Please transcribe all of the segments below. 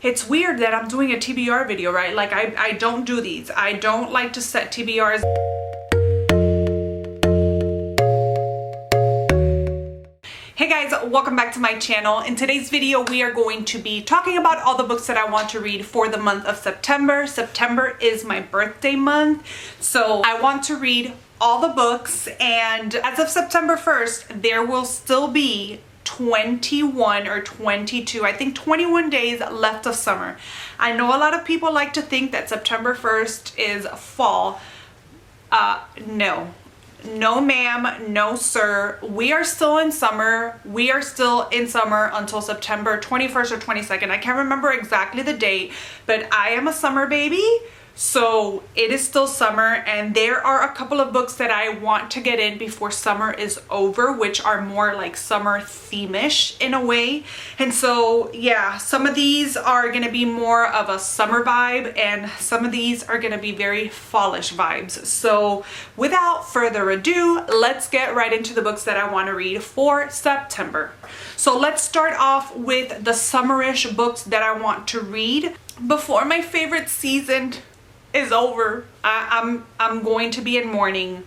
It's weird that I'm doing a TBR video, right? Like I don't do these. I don't like to set TBRs. Hey guys, welcome back to my channel. In today's video, we are going to be talking about all the books that I want to read for the month of September. September is my birthday month, so I want to read all the books, and as of September 1st, there will still be 21 or 22, I think 21 days left of summer. I know a lot of people like to think that September 1st is fall. No ma'am, no sir. We are still in summer. We are still in summer until September 21st or 22nd. I can't remember exactly the date, but I am a summer baby. So it is still summer, and there are a couple of books that I want to get in before summer is over, which are more like summer theme-ish in a way. And so yeah, some of these are going to be more of a summer vibe, and some of these are going to be very fallish vibes. So without further ado, let's get right into the books that I want to read for September. So let's start off with the summerish books that I want to read before my favorite season is over. I'm going to be in mourning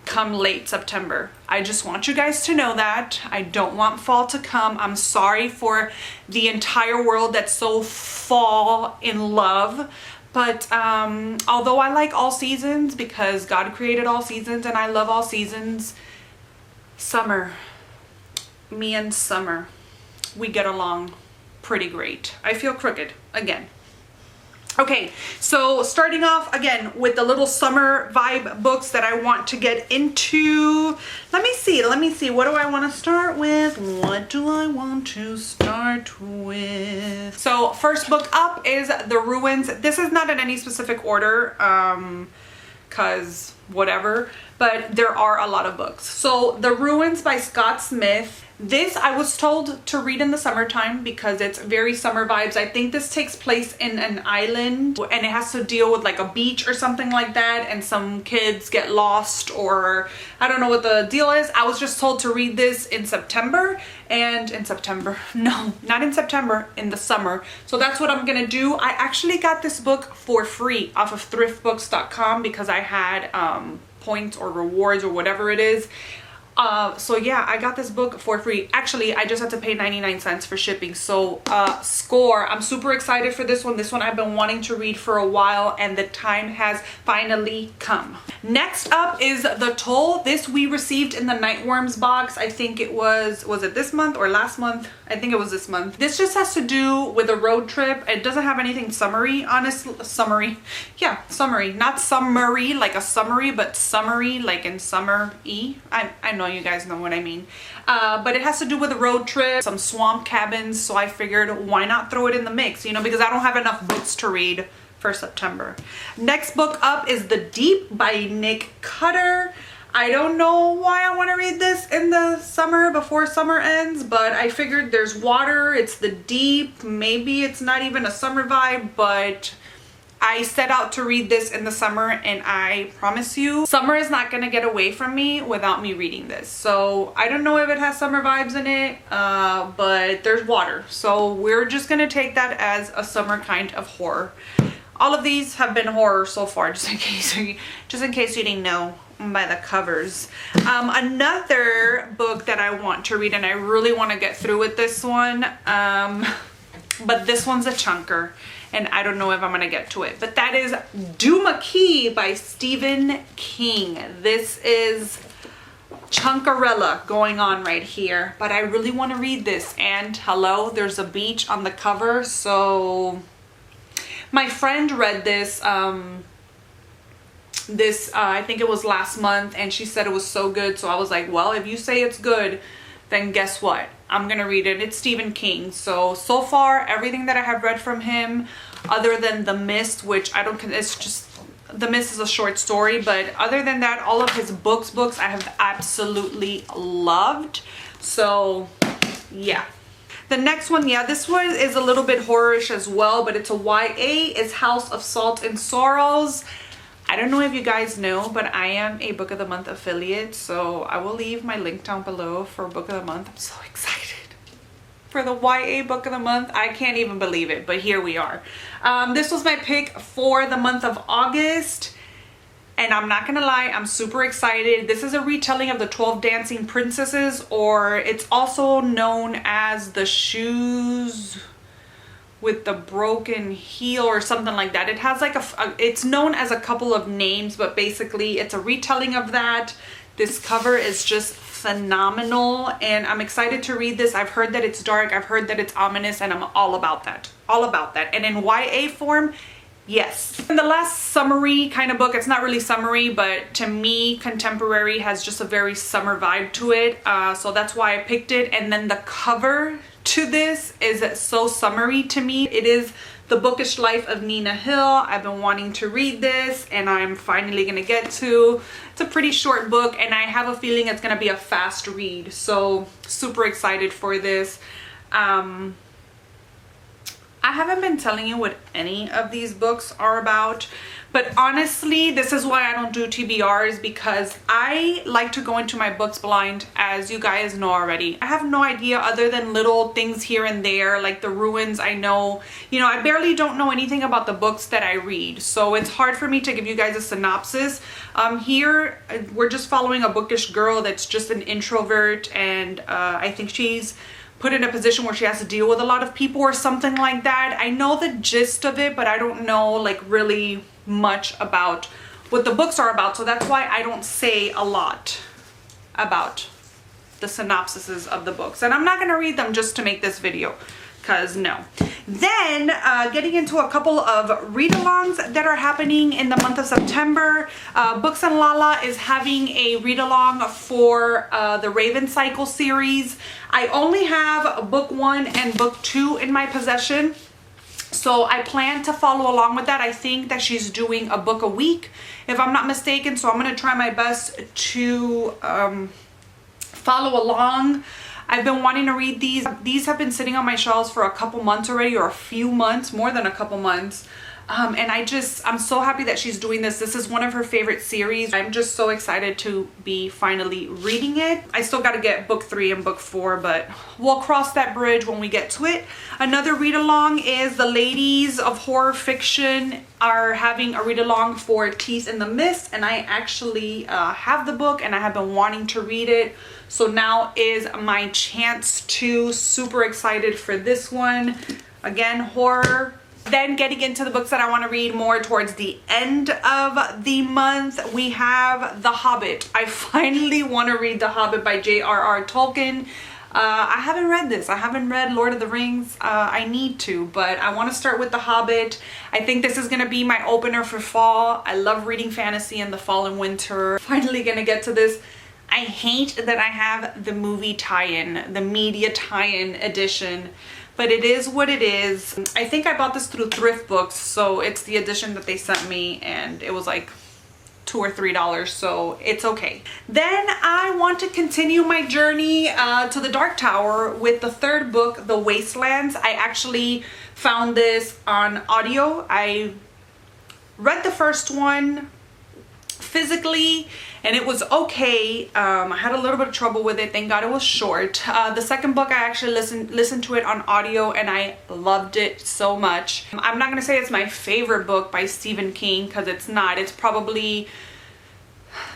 come late September. I just want you guys to know that. I don't want fall to come. I'm sorry for the entire world that's so fall in love. But although I like all seasons because God created all seasons and I love all seasons, summer, me and summer, we get along pretty great. I feel crooked again. Okay, so starting off again with the little summer vibe books that I want to get into. Let me see. What do I want to start with? What do I want to start with? So first book up is The Ruins. This is not in any specific order, cause whatever, but there are a lot of books. So The Ruins by Scott Smith. This I was told to read in the summertime because it's very summer vibes. I think this takes place in an island and it has to deal with like a beach or something like that, and some kids get lost, or I don't know what the deal is. I was just told to read this in September, and in September, no, not in September, in the summer. So that's what I'm gonna do. I actually got this book for free off of thriftbooks.com because I had points or rewards or whatever it is. So yeah, I got this book for free. Actually, I just had to pay 99 cents for shipping. So score. I'm super excited for this one. This one I've been wanting to read for a while, and the time has finally come. Next up is The Toll. This we received in the Nightworms box. I think it was it this month or last month? I think it was this month. This just has to do with a road trip. It doesn't have anything summary, honestly. Summary. Yeah, summary. Not summary like a summary, but summary like in summer-y. I know you guys know what I mean. But it has to do with a road trip, some swamp cabins, so I figured why not throw it in the mix, you know, because I don't have enough books to read for September. Next book up is The Deep by Nick Cutter. I don't know why I want to read this in the summer before summer ends, but I figured there's water, it's the deep, maybe it's not even a summer vibe, but I set out to read this in the summer, and I promise you, summer is not going to get away from me without me reading this. So I don't know if it has summer vibes in it, but there's water. So we're just going to take that as a summer kind of horror. All of these have been horror so far, just in case you didn't know by the covers. Another book that I want to read, and I really want to get through with this one, but this one's a chunker, and I don't know if I'm gonna get to it, but that is Duma Key by Stephen King. This is chunkarella going on right here, but I really want to read this. And hello, there's a beach on the cover. So my friend read this I think it was last month, and she said it was so good. So I was like, well, if you say it's good, then guess what? I'm gonna read it. It's Stephen King. So far, everything that I have read from him, other than The Mist, which I don't, it's just, The Mist is a short story, but other than that, all of his books I have absolutely loved. So yeah. The next one, yeah, this one is a little bit horrorish as well, but it's a YA. It's House of Salt and Sorrows. I don't know if you guys know, but I am a Book of the Month affiliate, so I will leave my link down below for Book of the Month. I'm so excited. for the YA book of the month. I can't even believe it, but here we are. This was my pick for the month of August. And I'm not gonna lie, I'm super excited. This is a retelling of the 12 Dancing Princesses, or it's also known as the Shoes with the Broken Heel or something like that. It has like it's known as a couple of names, but basically it's a retelling of that. This cover is just phenomenal and I'm excited to read this. I've heard that it's dark, I've heard that it's ominous, and I'm all about that. All about that. And in YA form, yes. And the last summary kind of book, it's not really summary, but to me, contemporary has just a very summer vibe to it. So that's why I picked it. And then the cover to this is so summery to me. It is The Bookish Life of Nina Hill. I've been wanting to read this and I'm finally gonna get to. It's a pretty short book and I have a feeling it's gonna be a fast read. So super excited for this. I haven't been telling you what any of these books are about, but honestly, this is why I don't do TBRs, because I like to go into my books blind, as you guys know already. I have no idea other than little things here and there, like the ruins. I know, you know, I barely don't know anything about the books that I read, so it's hard for me to give you guys a synopsis. Here, we're just following a bookish girl that's just an introvert, and I think she's put in a position where she has to deal with a lot of people or something like that. I know the gist of it, but I don't know like really much about what the books are about. So that's why I don't say a lot about the synopsises of the books. And I'm not gonna read them just to make this video, because no. Then getting into a couple of read-alongs that are happening in the month of September. Books and Lala is having a read-along for the Raven Cycle series. I only have book 1 and book 2 in my possession, so I plan to follow along with that. I think that she's doing a book a week, if I'm not mistaken, so I'm gonna try my best to follow along. I've been wanting to read these. These have been sitting on my shelves for a couple months already, or a few months, more than a couple months. And I'm so happy that she's doing this. This is one of her favorite series. I'm just so excited to be finally reading it. I still got to get book 3 and book 4, but we'll cross that bridge when we get to it. Another read along is the ladies of horror fiction are having a read along for Teeth in the Mist, and I actually have the book and I have been wanting to read it. So now is my chance to. Super excited for this one. Again, horror. Then getting into the books that I want to read more towards the end of the month, we have The Hobbit. I finally want to read The Hobbit by J.R.R. Tolkien. I haven't read this. I haven't read Lord of the Rings. I need to, but I want to start with The Hobbit. I think this is going to be my opener for fall. I love reading fantasy in the fall and winter. Finally going to get to this. I hate that I have the movie tie-in, the media tie-in edition, but it is what it is. I think I bought this through Thrift Books, so it's the edition that they sent me, and it was like $2 or $3, so it's okay. Then I want to continue my journey to the Dark Tower with the 3rd book, The Wastelands. I actually found this on audio. I read the first one physically and it was okay. I had a little bit of trouble with it. Thank God it was short. The 2nd book, I actually listened to it on audio and I loved it so much. I'm not gonna say it's my favorite book by Stephen King, because it's not. It's probably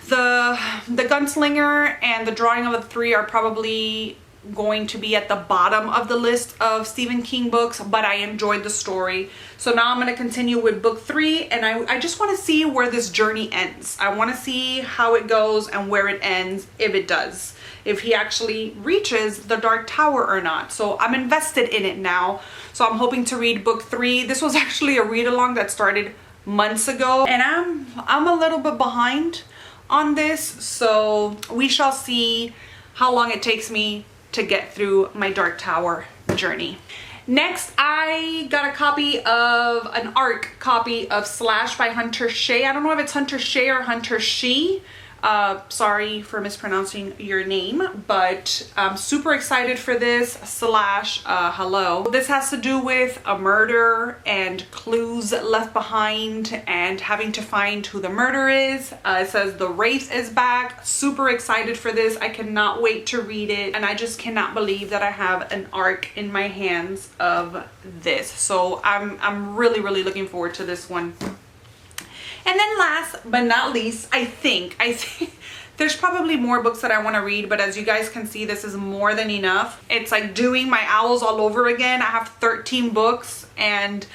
the Gunslinger and The Drawing of the Three are probably going to be at the bottom of the list of Stephen King books, but I enjoyed the story. So now I'm going to continue with book 3, and I just want to see where this journey ends. I want to see how it goes and where it ends, if it does, if he actually reaches the Dark Tower or not. So I'm invested in it now. So I'm hoping to read book 3. This was actually a read along that started months ago, and I'm a little bit behind on this, so we shall see how long it takes me to get through my Dark Tower journey. Next, I got a copy of an ARC copy of Slash by Hunter Shea. I don't know if it's Hunter Shea or Hunter She. Sorry for mispronouncing your name, but I'm super excited for this slash hello. This has to do with a murder and clues left behind and having to find who the murderer is. It says the wraith is back. Super excited for this. I cannot wait to read it, and I just cannot believe that I have an arc in my hands of this. So I'm really looking forward to this one. And then last but not least, I think there's probably more books that I want to read, but as you guys can see, this is more than enough. It's like doing my owls all over again. I have 13 books, and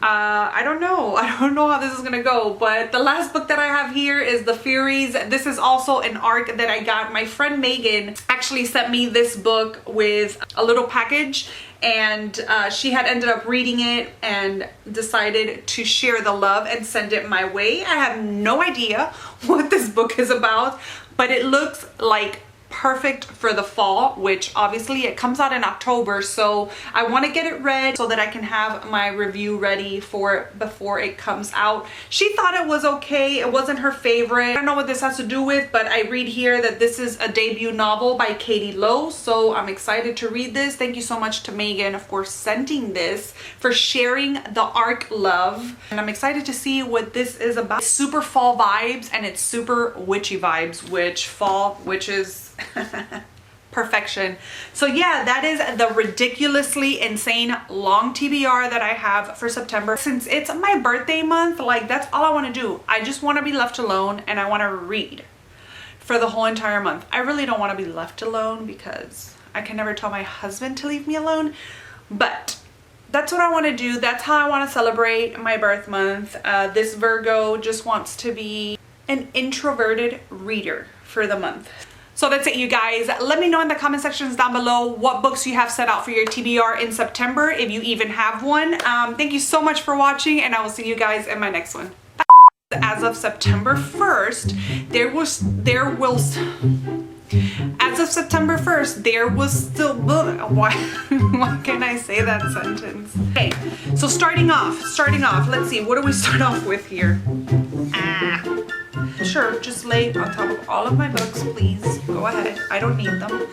I don't know how this is gonna go, but the last book that I have here is The Furies. This is also an arc that I got. My friend Megan actually sent me this book with a little package, and she had ended up reading it and decided to share the love and send it my way. I have no idea what this book is about, but it looks like perfect for the fall, which obviously it comes out in October, so I want to get it read so that I can have my review ready for it before it comes out. She thought it was okay. It wasn't her favorite. I don't know what this has to do with, but I read here that this is a debut novel by Katie Lowe, so I'm excited to read this. Thank you so much to Megan, of course, sending this, for sharing the arc love, and I'm excited to see what this is about. It's super fall vibes, and it's super witchy vibes, which fall witches perfection. So yeah, that is the ridiculously insane long TBR that I have for September. Since it's my birthday month, like, that's all I want to do. I just want to be left alone, and I want to read for the whole entire month. I really don't want to be left alone because I can never tell my husband to leave me alone, but that's what I want to do. That's how I want to celebrate my birth month. This Virgo just wants to be an introverted reader for the month. So that's it, you guys. Let me know in the comment sections down below what books you have set out for your TBR in September, if you even have one. Thank you so much for watching, and I will see you guys in my next one. Bye. As of September 1st, there was still, why can't I say that sentence? Okay, so starting off, let's see, what do we start off with here? Sure, just lay on top of all of my books, please. Go ahead, I don't need them.